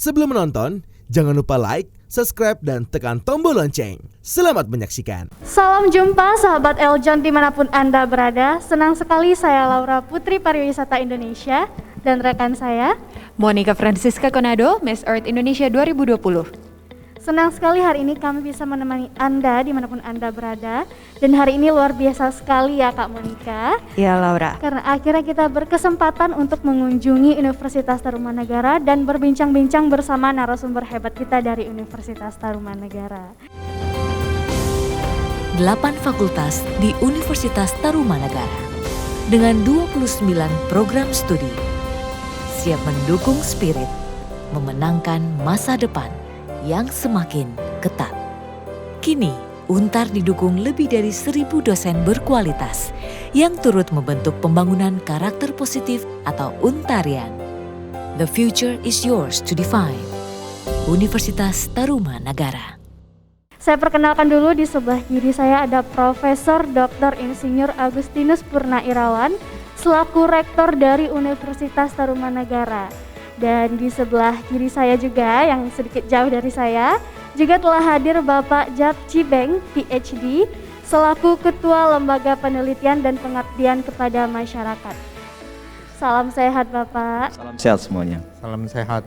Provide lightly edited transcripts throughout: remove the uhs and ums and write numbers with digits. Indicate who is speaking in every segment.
Speaker 1: Sebelum menonton, jangan lupa like, subscribe, dan tekan tombol lonceng. Selamat menyaksikan.
Speaker 2: Salam jumpa sahabat Eljon dimanapun Anda berada. Senang sekali saya Laura Putri Pariwisata Indonesia dan rekan saya
Speaker 3: Monica Francisca Konado, Miss Earth Indonesia 2020.
Speaker 2: Senang sekali hari ini kami bisa menemani Anda dimanapun Anda berada. Dan hari ini luar biasa sekali ya Kak Monica.
Speaker 3: Ya Laura.
Speaker 2: Karena akhirnya kita berkesempatan untuk mengunjungi Universitas Tarumanagara dan berbincang-bincang bersama narasumber hebat kita dari Universitas Tarumanagara.
Speaker 4: 8 fakultas di Universitas Tarumanagara dengan 29 program studi siap mendukung spirit memenangkan masa depan yang semakin ketat. Kini, Untar didukung lebih dari 1.000 dosen berkualitas yang turut membentuk pembangunan karakter positif atau Untarian. The future is yours to define. Universitas Tarumanagara.
Speaker 2: Saya perkenalkan dulu, di sebelah kiri saya ada Profesor Dr. Insinyur Agustinus Purnairawan selaku Rektor dari Universitas Tarumanagara. Dan di sebelah kiri saya juga, yang sedikit jauh dari saya, juga telah hadir Bapak Jap Cibeng, PhD, selaku Ketua Lembaga Penelitian dan Pengabdian kepada Masyarakat. Salam sehat Bapak.
Speaker 5: Salam sehat semuanya.
Speaker 6: Salam sehat.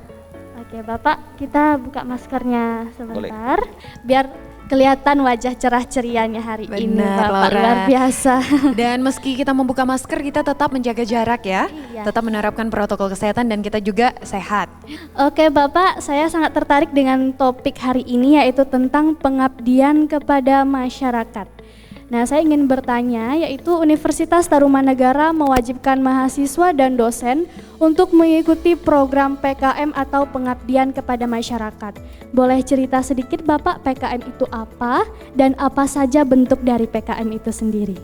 Speaker 2: Oke Bapak, kita buka maskernya sebentar. Biar kelihatan wajah cerah cerianya hari ini Bapak,
Speaker 3: Laura.
Speaker 2: luar biasa.
Speaker 3: Dan meski kita membuka masker, kita tetap menjaga jarak ya.
Speaker 2: Iya.
Speaker 3: Tetap menerapkan protokol kesehatan dan kita juga sehat.
Speaker 2: Oke Bapak, saya sangat tertarik dengan topik hari ini, yaitu tentang pengabdian kepada masyarakat. Nah, saya ingin bertanya, yaitu Universitas Tarumanagara mewajibkan mahasiswa dan dosen untuk mengikuti program PKM atau pengabdian kepada masyarakat. Boleh cerita sedikit Bapak, PKM itu apa dan apa saja bentuk dari PKM itu sendiri?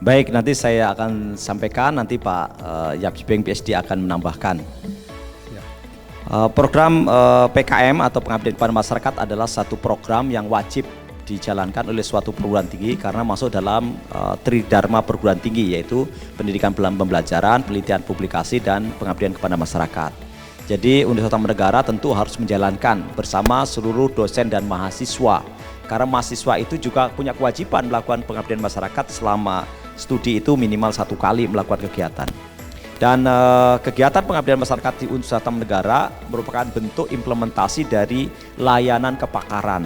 Speaker 5: Baik, nanti saya akan sampaikan, nanti Pak Yap Cibeng PhD akan menambahkan. Program PKM atau pengabdian kepada masyarakat adalah satu program yang wajib dijalankan oleh suatu perguruan tinggi karena masuk dalam tridharma perguruan tinggi, yaitu pendidikan pembelajaran, penelitian publikasi, dan pengabdian kepada masyarakat. Jadi Universitas Tarumanagara tentu harus menjalankan bersama seluruh dosen dan mahasiswa, karena mahasiswa itu juga punya kewajiban melakukan pengabdian masyarakat selama studi itu minimal 1 kali melakukan kegiatan. Dan kegiatan pengabdian masyarakat di Universitas Tarumanagara merupakan bentuk implementasi dari layanan kepakaran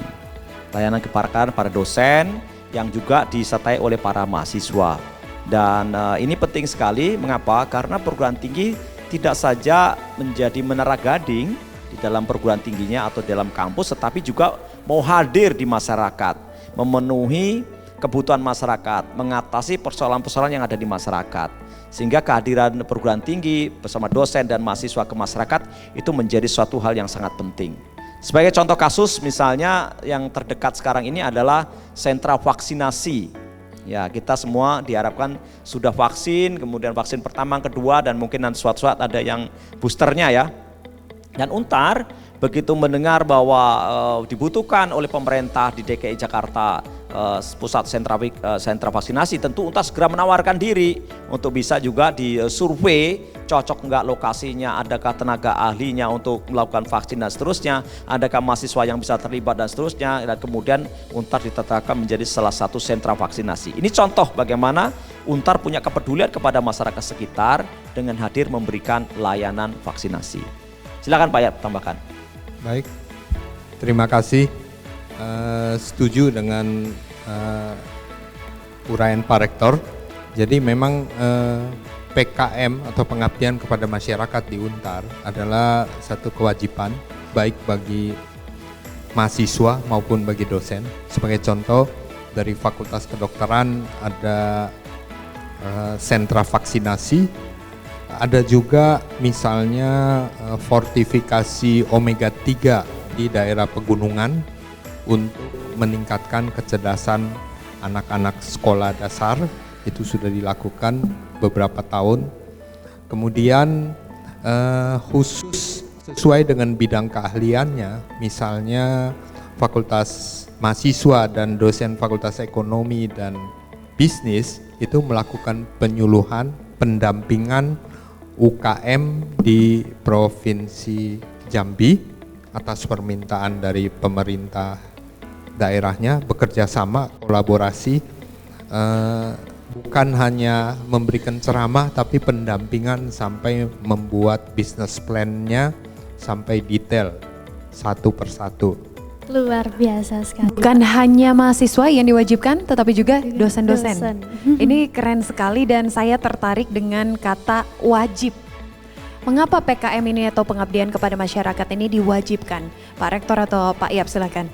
Speaker 5: para dosen yang juga disertai oleh para mahasiswa. Dan ini penting sekali, mengapa? Karena perguruan tinggi tidak saja menjadi menara gading di dalam perguruan tingginya atau dalam kampus, tetapi juga mau hadir di masyarakat, memenuhi kebutuhan masyarakat, mengatasi persoalan-persoalan yang ada di masyarakat. Sehingga kehadiran perguruan tinggi bersama dosen dan mahasiswa ke masyarakat itu menjadi suatu hal yang sangat penting. Sebagai contoh kasus, misalnya yang terdekat sekarang ini adalah sentra vaksinasi. Ya, kita semua diharapkan sudah vaksin, kemudian vaksin pertama, kedua, dan mungkin nanti suatu saat ada yang boosternya ya. Dan Untar begitu mendengar bahwa dibutuhkan oleh pemerintah di DKI Jakarta pusat sentra vaksinasi, tentu Untar segera menawarkan diri untuk bisa juga disurvei cocok enggak lokasinya, adakah tenaga ahlinya untuk melakukan vaksin dan seterusnya, adakah mahasiswa yang bisa terlibat dan seterusnya, dan kemudian Untar ditetapkan menjadi salah satu sentra vaksinasi. Ini contoh bagaimana Untar punya kepedulian kepada masyarakat sekitar dengan hadir memberikan layanan vaksinasi. Silakan Pak Yap, tambahkan.
Speaker 6: Baik, terima kasih. Setuju dengan uraian Pak Rektor. Jadi memang PKM atau pengabdian kepada masyarakat di Untar adalah satu kewajiban baik bagi mahasiswa maupun bagi dosen. Sebagai contoh, dari Fakultas Kedokteran ada sentra vaksinasi, ada juga misalnya fortifikasi omega 3 di daerah pegunungan untuk meningkatkan kecerdasan anak-anak sekolah dasar. Itu sudah dilakukan beberapa tahun. Kemudian khusus sesuai dengan bidang keahliannya, misalnya fakultas mahasiswa dan dosen fakultas ekonomi dan bisnis itu melakukan penyuluhan, pendampingan UKM di Provinsi Jambi atas permintaan dari pemerintah daerahnya bekerja sama, kolaborasi, bukan hanya memberikan ceramah tapi pendampingan sampai membuat business plan-nya sampai detail satu persatu.
Speaker 2: Luar biasa sekali.
Speaker 3: Bukan hanya mahasiswa yang diwajibkan, tetapi juga dosen-dosen.
Speaker 2: Dosen.
Speaker 3: Ini keren sekali dan saya tertarik dengan kata wajib. Mengapa PKM ini atau pengabdian kepada masyarakat ini diwajibkan? Pak Rektor atau Pak Yap, silakan.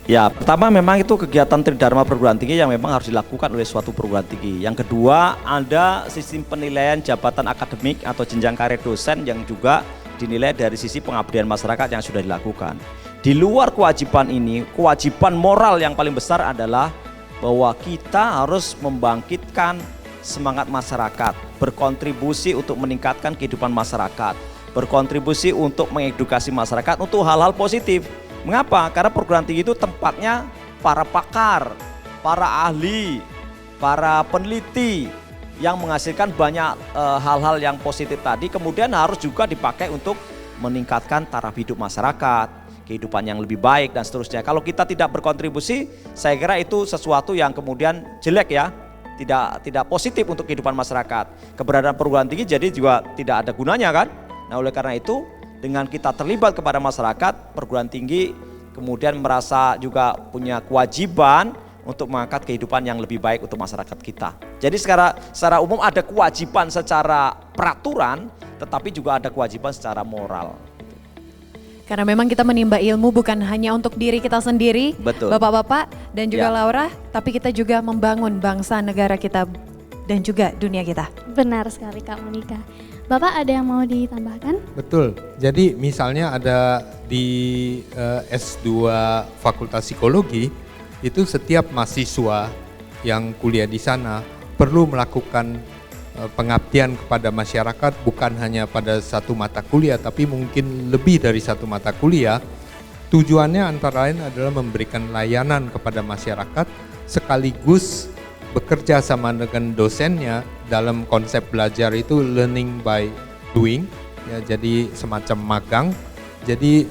Speaker 5: Ya, pertama memang itu kegiatan Tridharma perguruan tinggi yang memang harus dilakukan oleh suatu perguruan tinggi. Yang kedua, ada sistem penilaian jabatan akademik atau jenjang karir dosen yang juga dinilai dari sisi pengabdian masyarakat yang sudah dilakukan. Di luar kewajiban ini, kewajiban moral yang paling besar adalah bahwa kita harus membangkitkan semangat masyarakat, berkontribusi untuk meningkatkan kehidupan masyarakat, berkontribusi untuk mengedukasi masyarakat untuk hal-hal positif. Mengapa? Karena perguruan tinggi itu tempatnya para pakar, para ahli, para peneliti yang menghasilkan banyak hal-hal yang positif tadi, kemudian harus juga dipakai untuk meningkatkan taraf hidup masyarakat, kehidupan yang lebih baik dan seterusnya. Kalau kita tidak berkontribusi, saya kira itu sesuatu yang kemudian jelek ya, tidak positif untuk kehidupan masyarakat. Keberadaan perguruan tinggi jadi juga tidak ada gunanya kan. Nah, oleh karena itu dengan kita terlibat kepada masyarakat, perguruan tinggi kemudian merasa juga punya kewajiban untuk mengangkat kehidupan yang lebih baik untuk masyarakat kita. Jadi secara umum ada kewajiban secara peraturan, tetapi juga ada kewajiban secara moral.
Speaker 3: Karena memang kita menimba ilmu bukan hanya untuk diri kita sendiri,
Speaker 5: Betul.
Speaker 3: Bapak-bapak dan juga
Speaker 5: Ya.
Speaker 3: Laura, tapi kita juga membangun bangsa negara kita dan juga dunia kita.
Speaker 2: Benar sekali Kak Monika. Bapak ada yang mau ditambahkan?
Speaker 6: Betul. Jadi misalnya ada di S2 Fakultas Psikologi, itu setiap mahasiswa yang kuliah di sana perlu melakukan pengabdian kepada masyarakat bukan hanya pada satu mata kuliah tapi mungkin lebih dari satu mata kuliah. Tujuannya antara lain adalah memberikan layanan kepada masyarakat sekaligus bekerja sama dengan dosennya dalam konsep belajar itu learning by doing, ya, jadi semacam magang. Jadi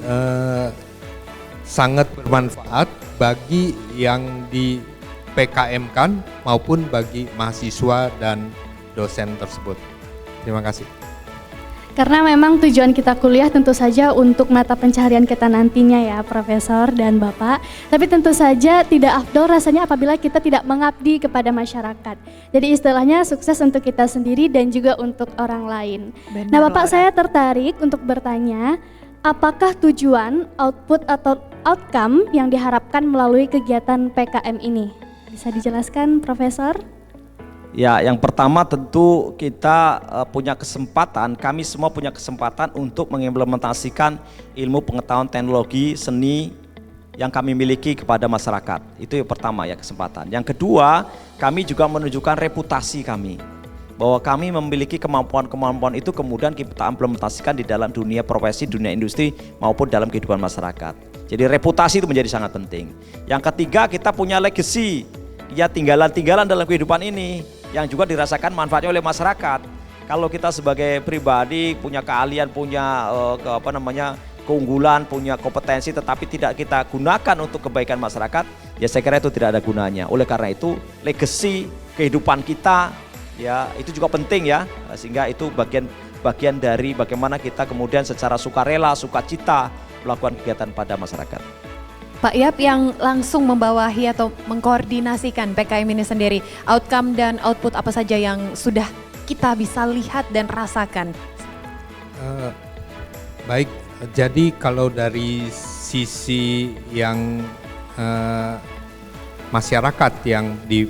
Speaker 6: sangat bermanfaat bagi yang di PKM-kan maupun bagi mahasiswa dan dosen tersebut. Terima kasih.
Speaker 2: Karena memang tujuan kita kuliah tentu saja untuk mata pencaharian kita nantinya ya Profesor dan Bapak. Tapi tentu saja tidak afdol rasanya apabila kita tidak mengabdi kepada masyarakat. Jadi istilahnya sukses untuk kita sendiri dan juga untuk orang lain.
Speaker 3: Benar,
Speaker 2: Nah Bapak,
Speaker 3: Laura.
Speaker 2: saya tertarik untuk bertanya, apakah tujuan, output atau outcome yang diharapkan melalui kegiatan PKM ini? Bisa dijelaskan Profesor?
Speaker 5: Ya, yang pertama tentu kita punya kesempatan, kami semua punya kesempatan untuk mengimplementasikan ilmu pengetahuan teknologi seni yang kami miliki kepada masyarakat. Itu yang pertama ya, kesempatan. Yang kedua, kami juga menunjukkan reputasi kami, bahwa kami memiliki kemampuan-kemampuan itu kemudian kita implementasikan di dalam dunia profesi, dunia industri maupun dalam kehidupan masyarakat. Jadi reputasi itu menjadi sangat penting. Yang ketiga, kita punya legacy, ya tinggalan-tinggalan dalam kehidupan ini yang juga dirasakan manfaatnya oleh masyarakat. Kalau kita sebagai pribadi punya keahlian, punya keunggulan, punya kompetensi tetapi tidak kita gunakan untuk kebaikan masyarakat, ya saya kira itu tidak ada gunanya. Oleh karena itu legacy kehidupan kita ya itu juga penting ya, sehingga itu bagian dari bagaimana kita kemudian secara sukarela, sukacita melakukan kegiatan pada masyarakat.
Speaker 3: Pak Yap yang langsung membawahi atau mengkoordinasikan PKM ini sendiri, outcome dan output apa saja yang sudah kita bisa lihat dan rasakan?
Speaker 6: Baik, jadi kalau dari sisi yang masyarakat yang di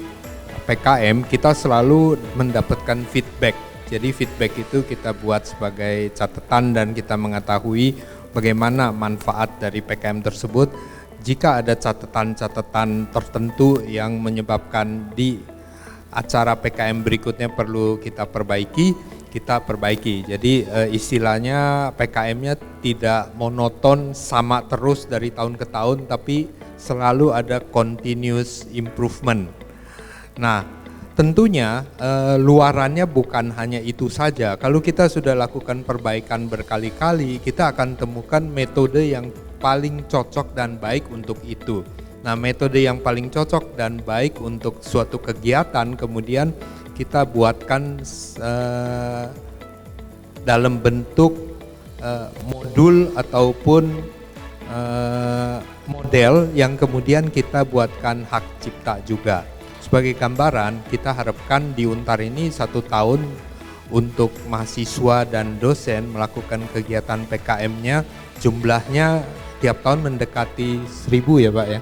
Speaker 6: PKM, kita selalu mendapatkan feedback. Jadi feedback itu kita buat sebagai catatan dan kita mengetahui bagaimana manfaat dari PKM tersebut. Jika ada catatan-catatan tertentu yang menyebabkan di acara PKM berikutnya perlu kita perbaiki, kita perbaiki. Jadi istilahnya PKM-nya tidak monoton sama terus dari tahun ke tahun, tapi selalu ada continuous improvement. Nah, tentunya luarannya bukan hanya itu saja. Kalau kita sudah lakukan perbaikan berkali-kali, kita akan temukan metode yang paling cocok dan baik untuk itu. Nah, metode yang paling cocok dan baik untuk suatu kegiatan kemudian kita buatkan dalam bentuk modul ataupun model yang kemudian kita buatkan hak cipta juga. Sebagai gambaran, kita harapkan di Untar ini 1 tahun untuk mahasiswa dan dosen melakukan kegiatan PKM-nya, jumlahnya tiap tahun mendekati 1000 ya Pak ya.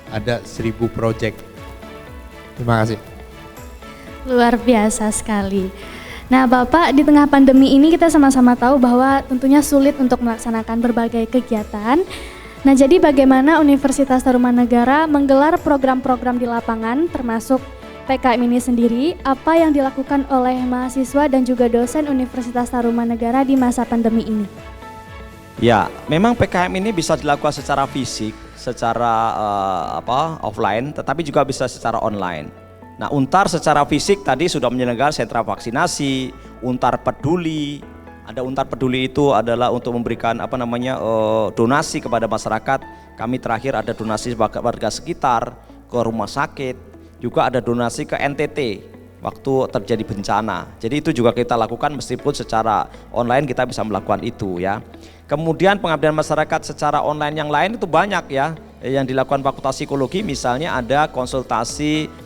Speaker 6: Ada 1000 proyek. Terima kasih.
Speaker 2: Luar biasa sekali. Nah Bapak, di tengah pandemi ini kita sama-sama tahu bahwa tentunya sulit untuk melaksanakan berbagai kegiatan. Nah jadi bagaimana Universitas Tarumanagara menggelar program-program di lapangan termasuk PKM ini sendiri, apa yang dilakukan oleh mahasiswa dan juga dosen Universitas Tarumanagara di masa pandemi ini?
Speaker 5: Ya, memang PKM ini bisa dilakukan secara fisik, secara offline, tetapi juga bisa secara online. Nah, Untar secara fisik tadi sudah menyelenggarakan sentra vaksinasi, Untar Peduli. Ada Untar Peduli itu adalah untuk memberikan donasi kepada masyarakat. Kami terakhir ada donasi warga sekitar ke rumah sakit, juga ada donasi ke NTT waktu terjadi bencana. Jadi itu juga kita lakukan meskipun secara online kita bisa melakukan itu ya. Kemudian pengabdian masyarakat secara online yang lain itu banyak ya. Yang dilakukan Fakultas Psikologi misalnya ada konsultasi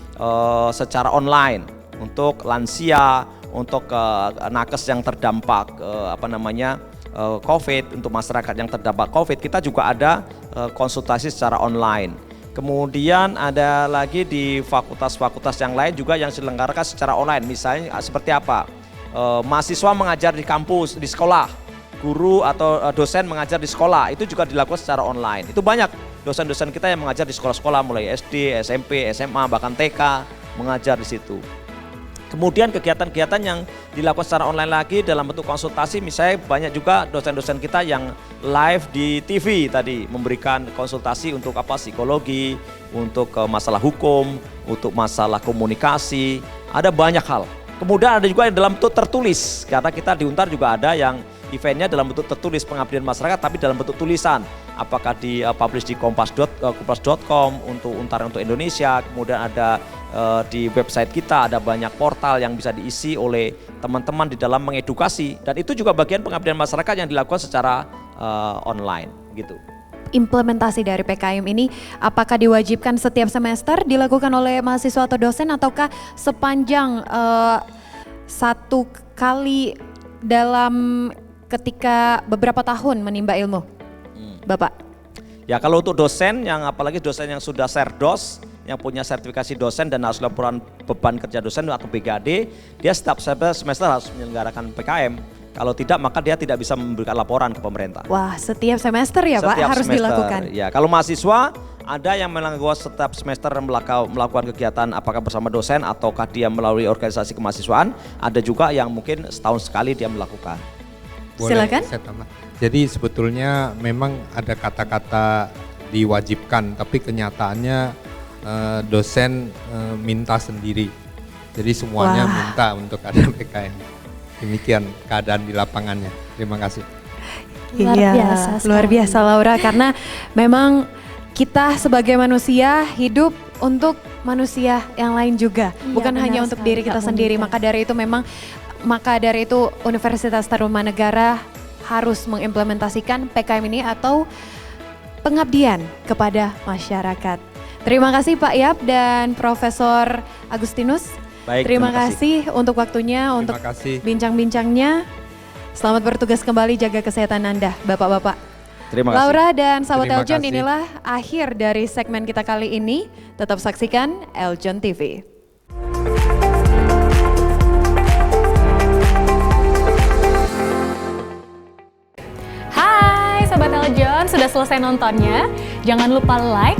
Speaker 5: secara online untuk lansia, untuk nakes yang terdampak COVID, untuk masyarakat yang terdampak COVID, kita juga ada konsultasi secara online. Kemudian ada lagi di fakultas-fakultas yang lain juga yang diselenggarakan secara online, misalnya seperti apa? Mahasiswa mengajar di kampus, di sekolah, guru atau dosen mengajar di sekolah, itu juga dilakukan secara online. Itu banyak dosen-dosen kita yang mengajar di sekolah-sekolah mulai SD, SMP, SMA, bahkan TK mengajar di situ. Kemudian kegiatan-kegiatan yang dilakukan secara online lagi dalam bentuk konsultasi, misalnya banyak juga dosen-dosen kita yang live di TV tadi memberikan konsultasi untuk psikologi, untuk masalah hukum, untuk masalah komunikasi, ada banyak hal. Kemudian ada juga yang dalam bentuk tertulis, karena kita di Untar juga ada yang eventnya dalam bentuk tertulis pengabdian masyarakat tapi dalam bentuk tulisan. Apakah di publish di kompas.com untuk Untar untuk Indonesia, kemudian ada di website kita ada banyak portal yang bisa diisi oleh teman-teman di dalam mengedukasi, dan itu juga bagian pengabdian masyarakat yang dilakukan secara online gitu.
Speaker 3: Implementasi dari PKM ini apakah diwajibkan setiap semester dilakukan oleh mahasiswa atau dosen, ataukah sepanjang 1 kali dalam ketika beberapa tahun menimba ilmu, Bapak?
Speaker 5: Ya, kalau untuk dosen yang apalagi dosen yang sudah serdos, yang punya sertifikasi dosen dan harus laporan beban kerja dosen atau BKD, dia setiap semester harus menyelenggarakan PKM. Kalau tidak maka dia tidak bisa memberikan laporan ke pemerintah.
Speaker 3: Wah, setiap semester ya Pak harus dilakukan.
Speaker 5: Ya, kalau mahasiswa ada yang melakukan setiap semester melakukan kegiatan apakah bersama dosen ataukah dia melalui organisasi kemahasiswaan. Ada juga yang mungkin setahun sekali dia melakukan.
Speaker 6: Boleh,
Speaker 3: silakan.
Speaker 6: Saya tambah. Jadi sebetulnya memang ada kata-kata diwajibkan, tapi kenyataannya dosen minta sendiri. Jadi semuanya minta untuk ada PKM. Demikian keadaan di lapangannya. Terima kasih.
Speaker 3: Luar biasa Laura, karena memang kita sebagai manusia hidup untuk manusia yang lain juga, bukan hanya untuk diri kita sendiri. Maka dari itu Universitas Tarumanagara harus mengimplementasikan PKM ini atau pengabdian kepada masyarakat. Terima kasih Pak Yap dan Profesor Agustinus.
Speaker 5: Baik,
Speaker 3: terima kasih untuk waktunya, untuk bincang-bincangnya. Selamat bertugas kembali, jaga kesehatan Anda, Bapak-Bapak.
Speaker 5: Terima kasih.
Speaker 3: Laura dan sahabat Eljon, inilah akhir dari segmen kita kali ini. Tetap saksikan Eljon TV.
Speaker 7: Hai Sobat Eljon, sudah selesai nontonnya? Jangan lupa like,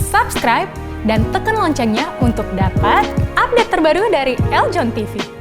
Speaker 7: subscribe, dan tekan loncengnya untuk dapat update terbaru dari Eljon TV.